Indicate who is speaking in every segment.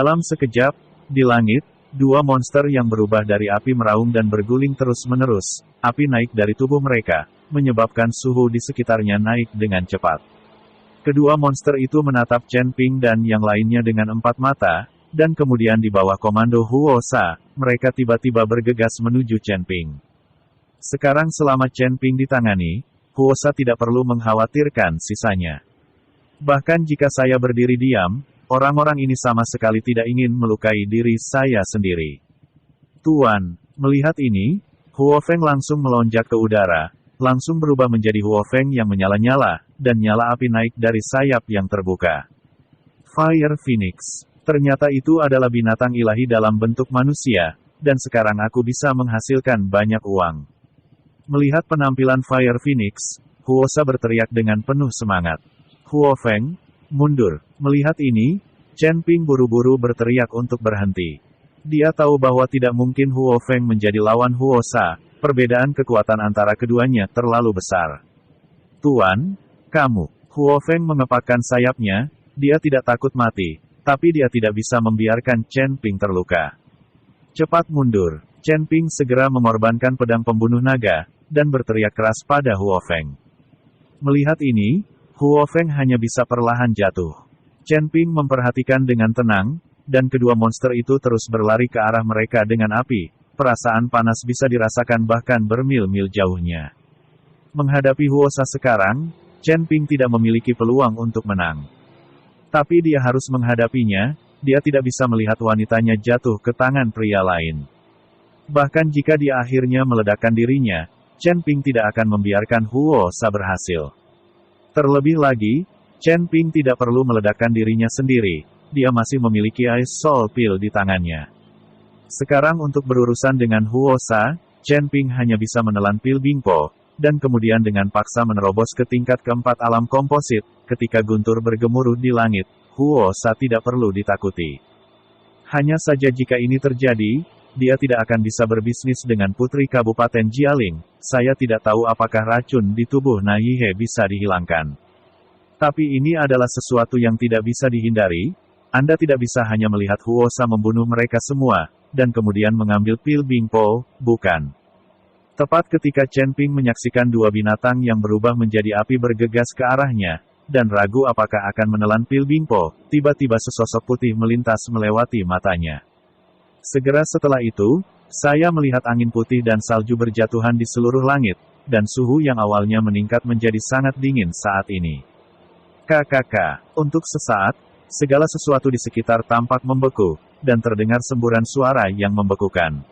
Speaker 1: Dalam sekejap, di langit, dua monster yang berubah dari api meraung dan berguling terus-menerus. Api naik dari tubuh mereka, menyebabkan suhu di sekitarnya naik dengan cepat. Kedua monster itu menatap Chen Ping dan yang lainnya dengan empat mata, dan kemudian di bawah komando Huo Sa, mereka tiba-tiba bergegas menuju Chen Ping. Sekarang selama Chen Ping ditangani, Huo Sa tidak perlu mengkhawatirkan sisanya. Bahkan jika saya berdiri diam, orang-orang ini sama sekali tidak ingin melukai diri saya sendiri. Tuan, melihat ini, Huo Feng langsung melonjak ke udara, langsung berubah menjadi Huo Feng yang menyala-nyala, dan nyala api naik dari sayap yang terbuka. Fire Phoenix. Ternyata itu adalah binatang ilahi dalam bentuk manusia, dan sekarang aku bisa menghasilkan banyak uang. Melihat penampilan Fire Phoenix, Huo Sa berteriak dengan penuh semangat. Huo Feng, mundur. Melihat ini, Chen Ping buru-buru berteriak untuk berhenti. Dia tahu bahwa tidak mungkin Huo Feng menjadi lawan Huo Sa, perbedaan kekuatan antara keduanya terlalu besar. Tuan, kamu. Huo Feng mengepakkan sayapnya, dia tidak takut mati, tapi dia tidak bisa membiarkan Chen Ping terluka. Cepat mundur. Chen Ping segera mengorbankan pedang pembunuh naga, dan berteriak keras pada Huo Feng. Melihat ini, Huo Feng hanya bisa perlahan jatuh. Chen Ping memperhatikan dengan tenang, dan kedua monster itu terus berlari ke arah mereka dengan api. Perasaan panas bisa dirasakan bahkan bermil-mil jauhnya. Menghadapi Huo Sa sekarang, Chen Ping tidak memiliki peluang untuk menang. Tapi dia harus menghadapinya, dia tidak bisa melihat wanitanya jatuh ke tangan pria lain. Bahkan jika dia akhirnya meledakkan dirinya, Chen Ping tidak akan membiarkan Huo Sa berhasil. Terlebih lagi, Chen Ping tidak perlu meledakkan dirinya sendiri, dia masih memiliki Ice Soul Pill di tangannya. Sekarang untuk berurusan dengan Huo Sa, Chen Ping hanya bisa menelan pil Bingpo, dan kemudian dengan paksa menerobos ke tingkat keempat alam komposit. Ketika guntur bergemuruh di langit, Huo Sa tidak perlu ditakuti. Hanya saja jika ini terjadi, dia tidak akan bisa berbisnis dengan putri Kabupaten Jialing. Saya tidak tahu apakah racun di tubuh Na Yihe bisa dihilangkan. Tapi ini adalah sesuatu yang tidak bisa dihindari. Anda tidak bisa hanya melihat Huo Sa membunuh mereka semua, dan kemudian mengambil pil Bingpo, bukan? Tepat ketika Chen Ping menyaksikan dua binatang yang berubah menjadi api bergegas ke arahnya, dan ragu apakah akan menelan pil Bingpo, tiba-tiba sesosok putih melintas melewati matanya. Segera setelah itu, saya melihat angin putih dan salju berjatuhan di seluruh langit, dan suhu yang awalnya meningkat menjadi sangat dingin saat ini. KKK. Untuk sesaat, segala sesuatu di sekitar tampak membeku, dan terdengar semburan suara yang membekukan.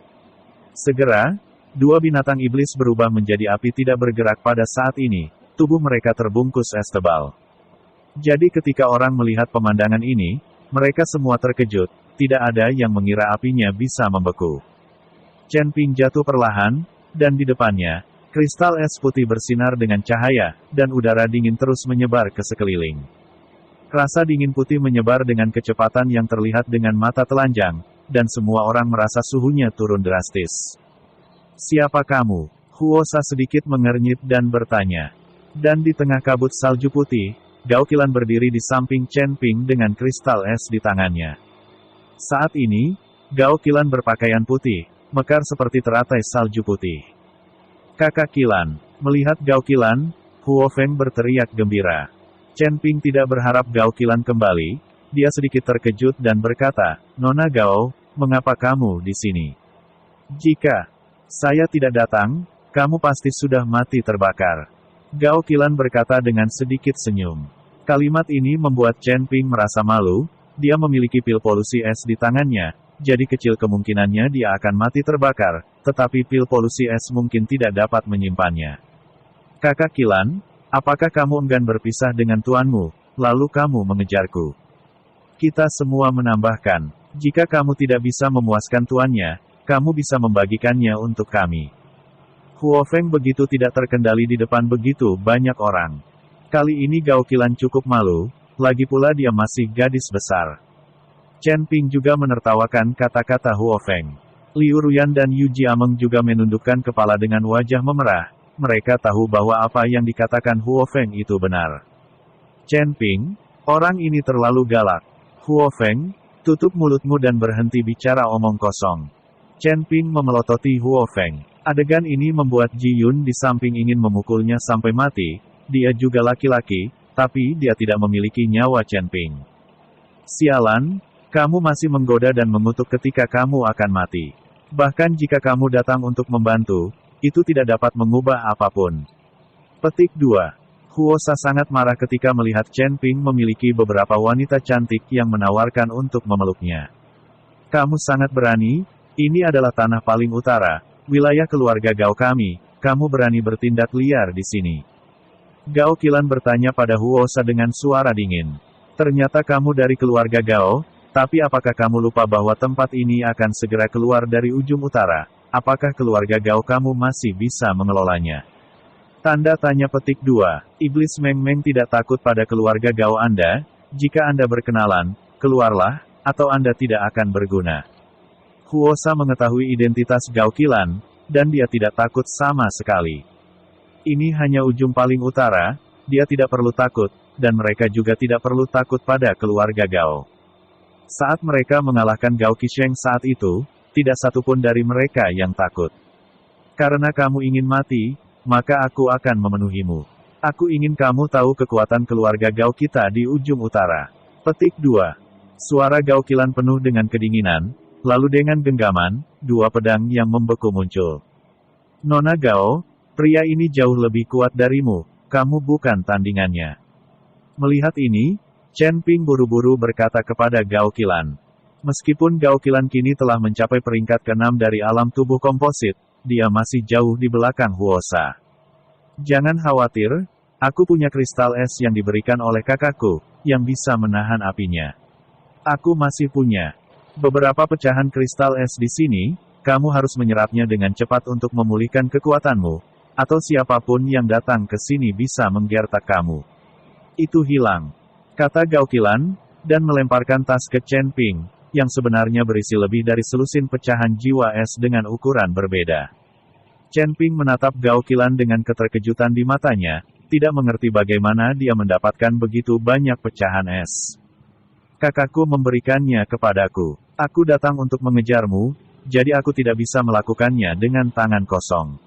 Speaker 1: Segera, dua binatang iblis berubah menjadi api tidak bergerak pada saat ini, tubuh mereka terbungkus es tebal. Jadi ketika orang melihat pemandangan ini, mereka semua terkejut, tidak ada yang mengira apinya bisa membeku. Chen Ping jatuh perlahan, dan di depannya, kristal es putih bersinar dengan cahaya, dan udara dingin terus menyebar ke sekeliling. Rasa dingin putih menyebar dengan kecepatan yang terlihat dengan mata telanjang, dan semua orang merasa suhunya turun drastis. Siapa kamu? Huo Sa sedikit mengernyit dan bertanya. Dan di tengah kabut salju putih, Gao Qilan berdiri di samping Chen Ping dengan kristal es di tangannya. Saat ini, Gao Qilan berpakaian putih, mekar seperti teratai salju putih. Kakak Qilan. Melihat Gao Qilan, Huo Feng berteriak gembira. Chen Ping tidak berharap Gao Qilan kembali, dia sedikit terkejut dan berkata, Nona Gao, mengapa kamu di sini? Jika saya tidak datang, kamu pasti sudah mati terbakar. Gao Qilan berkata dengan sedikit senyum. Kalimat ini membuat Chen Ping merasa malu, dia memiliki pil polusi es di tangannya, jadi kecil kemungkinannya dia akan mati terbakar, tetapi pil polusi es mungkin tidak dapat menyimpannya. Kakak Qilan, apakah kamu enggan berpisah dengan tuanmu, lalu kamu mengejarku? Kita semua menambahkan, jika kamu tidak bisa memuaskan tuannya, kamu bisa membagikannya untuk kami. Huo Feng begitu tidak terkendali di depan begitu banyak orang. Kali ini Gao Qilan cukup malu, lagi pula dia masih gadis besar. Chen Ping juga menertawakan kata-kata Huo Feng. Liu Ruyan dan Yu Jiameng juga menundukkan kepala dengan wajah memerah, mereka tahu bahwa apa yang dikatakan Huo Feng itu benar. Chen Ping, orang ini terlalu galak. Huo Feng, Tutup mulutmu dan berhenti bicara omong kosong. Chen Ping memelototi Huo Feng. Adegan ini membuat Ji Yun di samping ingin memukulnya sampai mati. Dia juga laki-laki, tapi dia tidak memiliki nyawa Chen Ping. Sialan, kamu masih menggoda dan mengutuk ketika kamu akan mati. Bahkan jika kamu datang untuk membantu, itu tidak dapat mengubah apapun. Petik 2. Huosa sangat marah ketika melihat Chen Ping memiliki beberapa wanita cantik yang menawarkan untuk memeluknya. Kamu sangat berani, ini adalah tanah paling utara, wilayah keluarga Gao kami, kamu berani bertindak liar di sini. Gao Qilan bertanya pada Huosa dengan suara dingin. Ternyata kamu dari keluarga Gao, tapi apakah kamu lupa bahwa tempat ini akan segera keluar dari ujung utara? Apakah keluarga Gao kamu masih bisa mengelolanya? Tanda tanya petik 2. Iblis Meng Meng tidak takut pada keluarga Gao Anda. Jika Anda berkenalan, keluarlah, atau Anda tidak akan berguna. Huosa mengetahui identitas Gao Qilan, dan dia tidak takut sama sekali. Ini hanya ujung paling utara, dia tidak perlu takut, dan mereka juga tidak perlu takut pada keluarga Gao. Saat mereka mengalahkan Gao Qisheng saat itu, tidak satupun dari mereka yang takut. Karena kamu ingin mati, maka aku akan memenuhimu. Aku ingin kamu tahu kekuatan keluarga Gao kita di ujung utara. Petik 2. Suara Gao Qilan penuh dengan kedinginan, lalu dengan genggaman, dua pedang yang membeku muncul. Nona Gao, pria ini jauh lebih kuat darimu, kamu bukan tandingannya. Melihat ini, Chen Ping buru-buru berkata kepada Gao Qilan. Meskipun Gao Qilan kini telah mencapai peringkat ke-6 dari alam tubuh komposit, dia masih jauh di belakang Huosa. Jangan khawatir, aku punya kristal es yang diberikan oleh kakakku, yang bisa menahan apinya. Aku masih punya beberapa pecahan kristal es di sini, kamu harus menyerapnya dengan cepat untuk memulihkan kekuatanmu, atau siapapun yang datang ke sini bisa menggertak kamu. Itu hilang, kata Gao Qilan, dan melemparkan tas ke Chen Ping, yang sebenarnya berisi lebih dari selusin pecahan jiwa es dengan ukuran berbeda. Chen Ping menatap Gao Qilan dengan keterkejutan di matanya, tidak mengerti bagaimana dia mendapatkan begitu banyak pecahan es. Kakakku memberikannya kepadaku. Aku datang untuk mengejarmu, jadi aku tidak bisa melakukannya dengan tangan kosong.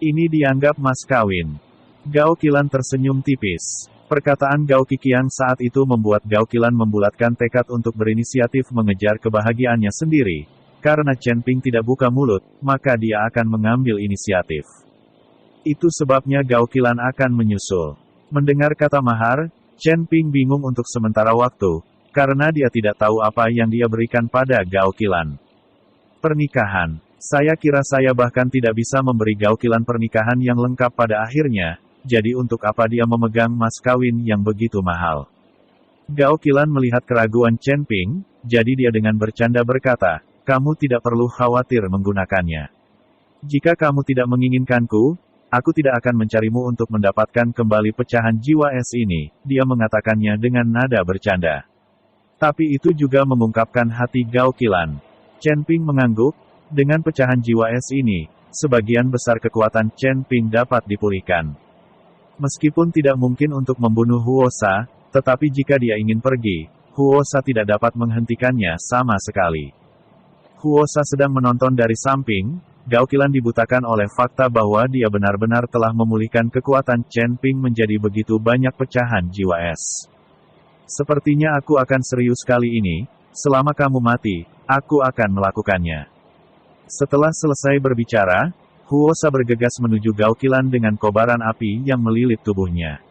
Speaker 1: Ini dianggap mas kawin. Gao Qilan tersenyum tipis. Perkataan Gao Qiqiang saat itu membuat Gao Qilan membulatkan tekad untuk berinisiatif mengejar kebahagiaannya sendiri. Karena Chen Ping tidak buka mulut, maka dia akan mengambil inisiatif. Itu sebabnya Gao Qilan akan menyusul. Mendengar kata mahar, Chen Ping bingung untuk sementara waktu, karena dia tidak tahu apa yang dia berikan pada Gao Qilan. Pernikahan. Saya kira saya bahkan tidak bisa memberi Gao Qilan pernikahan yang lengkap pada akhirnya, jadi untuk apa dia memegang mas kawin yang begitu mahal? Gao Qilan melihat keraguan Chen Ping, jadi dia dengan bercanda berkata, kamu tidak perlu khawatir menggunakannya. Jika kamu tidak menginginkanku, aku tidak akan mencarimu untuk mendapatkan kembali pecahan jiwa es ini, dia mengatakannya dengan nada bercanda. Tapi itu juga mengungkapkan hati Gao Qilan. Chen Ping mengangguk, dengan pecahan jiwa es ini, sebagian besar kekuatan Chen Ping dapat dipulihkan. Meskipun tidak mungkin untuk membunuh Huosa, tetapi jika dia ingin pergi, Huosa tidak dapat menghentikannya sama sekali. Huosa sedang menonton dari samping, Gao Qilan dibutakan oleh fakta bahwa dia benar-benar telah memulihkan kekuatan Chen Ping menjadi begitu banyak pecahan jiwa es. Sepertinya aku akan serius kali ini, selama kamu mati, aku akan melakukannya. Setelah selesai berbicara, Huosa bergegas menuju Gao Qilan dengan kobaran api yang melilit tubuhnya.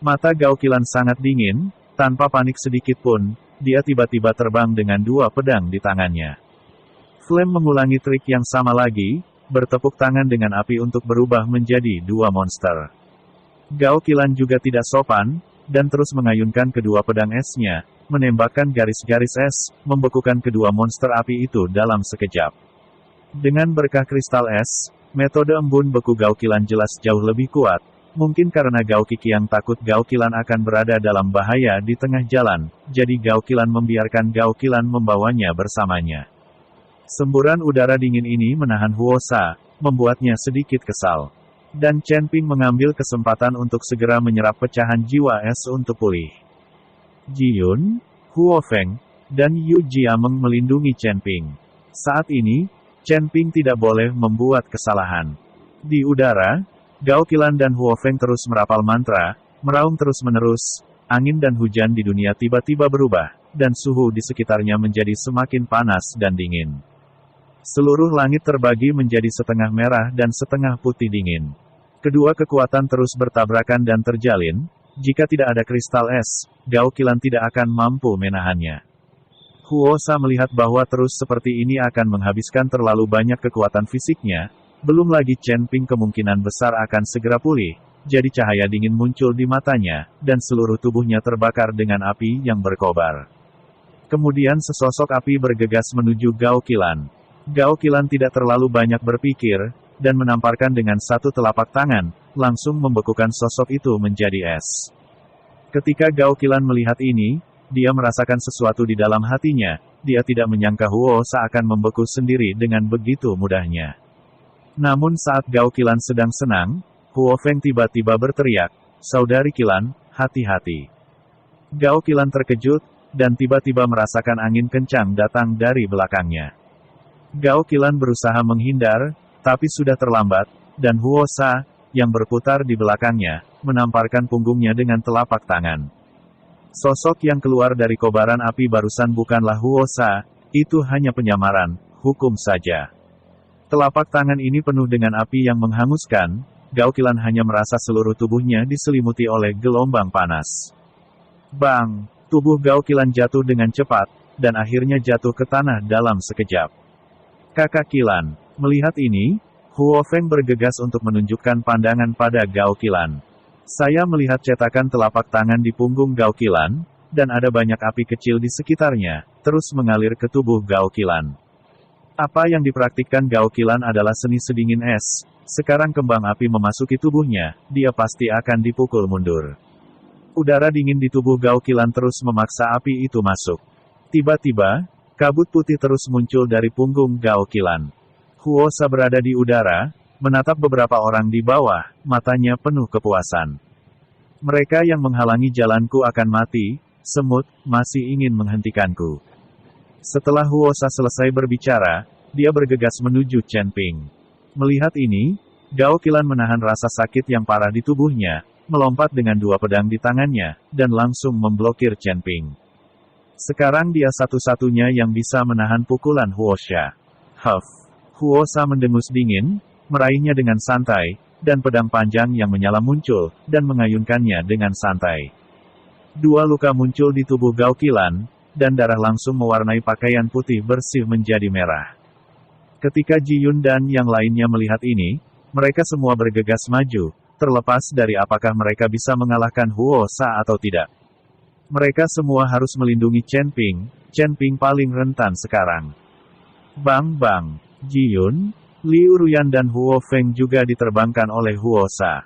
Speaker 1: Mata Gao Qilan sangat dingin, tanpa panik sedikit pun, dia tiba-tiba terbang dengan dua pedang di tangannya. Flame mengulangi trik yang sama lagi, bertepuk tangan dengan api untuk berubah menjadi dua monster. Gao Qilan juga tidak sopan, dan terus mengayunkan kedua pedang esnya, menembakkan garis-garis es, membekukan kedua monster api itu dalam sekejap. Dengan berkah kristal es, metode embun beku Gao Qilan jelas jauh lebih kuat, mungkin karena Gao Qiqiang takut Gao Qilan akan berada dalam bahaya di tengah jalan, jadi Gao Qilan membiarkan Gao Qilan membawanya bersamanya. Semburan udara dingin ini menahan Huosa, membuatnya sedikit kesal. Dan Chen Ping mengambil kesempatan untuk segera menyerap pecahan jiwa es untuk pulih. Ji Yun, Huo Feng, dan Yu Jiameng melindungi Chen Ping. Saat ini, Chen Ping tidak boleh membuat kesalahan. Di udara, Gao Qilan dan Huo Feng terus merapal mantra, meraung terus-menerus, angin dan hujan di dunia tiba-tiba berubah, dan suhu di sekitarnya menjadi semakin panas dan dingin. Seluruh langit terbagi menjadi setengah merah dan setengah putih dingin. Kedua kekuatan terus bertabrakan dan terjalin. Jika tidak ada kristal es, Gao Qilan tidak akan mampu menahannya. Huo Sa melihat bahwa terus seperti ini akan menghabiskan terlalu banyak kekuatan fisiknya, belum lagi Chen Ping kemungkinan besar akan segera pulih, jadi cahaya dingin muncul di matanya, dan seluruh tubuhnya terbakar dengan api yang berkobar. Kemudian sesosok api bergegas menuju Gao Qilan. Gao Qilan tidak terlalu banyak berpikir, dan menamparkan dengan satu telapak tangan, langsung membekukan sosok itu menjadi es. Ketika Gao Qilan melihat ini, dia merasakan sesuatu di dalam hatinya, dia tidak menyangka Huo Sa akan membeku sendiri dengan begitu mudahnya. Namun saat Gao Qilan sedang senang, Huo Feng tiba-tiba berteriak, "Saudari Qilan, hati-hati." Gao Qilan terkejut, dan tiba-tiba merasakan angin kencang datang dari belakangnya. Gao Qilan berusaha menghindar, tapi sudah terlambat, dan Huo Sa, yang berputar di belakangnya, menamparkan punggungnya dengan telapak tangan. Sosok yang keluar dari kobaran api barusan bukanlah Huo Sa, itu hanya penyamaran, hukum saja. Telapak tangan ini penuh dengan api yang menghanguskan, Gao Qilan hanya merasa seluruh tubuhnya diselimuti oleh gelombang panas. Bang! Tubuh Gao Qilan jatuh dengan cepat, dan akhirnya jatuh ke tanah dalam sekejap. Kakak Qilan. Melihat ini, Huo Feng bergegas untuk menunjukkan pandangan pada Gao Qilan. Saya melihat cetakan telapak tangan di punggung Gao Qilan, dan ada banyak api kecil di sekitarnya, terus mengalir ke tubuh Gao Qilan. Apa yang dipraktikkan Gao Qilan adalah seni sedingin es. Sekarang kembang api memasuki tubuhnya, dia pasti akan dipukul mundur. Udara dingin di tubuh Gao Qilan terus memaksa api itu masuk. Tiba-tiba, kabut putih terus muncul dari punggung Gao Qilan. Huo Sa berada di udara, menatap beberapa orang di bawah, matanya penuh kepuasan. Mereka yang menghalangi jalanku akan mati, semut, masih ingin menghentikanku. Setelah Huo Sa selesai berbicara, dia bergegas menuju Chen Ping. Melihat ini, Gao Qilan menahan rasa sakit yang parah di tubuhnya, melompat dengan dua pedang di tangannya, dan langsung memblokir Chen Ping. Sekarang dia satu-satunya yang bisa menahan pukulan Huo Sa. Huff! Huo Sa mendengus dingin, meraihnya dengan santai, dan pedang panjang yang menyala muncul, dan mengayunkannya dengan santai. Dua luka muncul di tubuh Gao Qilan, dan darah langsung mewarnai pakaian putih bersih menjadi merah. Ketika Ji Yun dan yang lainnya melihat ini, mereka semua bergegas maju, terlepas dari apakah mereka bisa mengalahkan Huo Sa atau tidak. Mereka semua harus melindungi Chen Ping paling rentan sekarang. Bang! Ji Yun, Liu Ruyan dan Huo Feng juga diterbangkan oleh Huo Sa.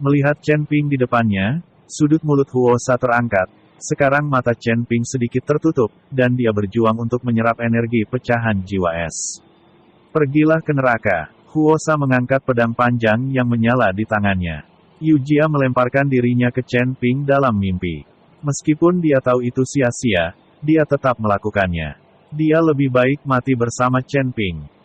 Speaker 1: Melihat Chen Ping di depannya, sudut mulut Huo Sa terangkat. Sekarang mata Chen Ping sedikit tertutup, dan dia berjuang untuk menyerap energi pecahan jiwa es. Pergilah ke neraka. Huo Sa mengangkat pedang panjang yang menyala di tangannya. Yu Jia melemparkan dirinya ke Chen Ping dalam mimpi. Meskipun dia tahu itu sia-sia, dia tetap melakukannya. Dia lebih baik mati bersama Chen Ping.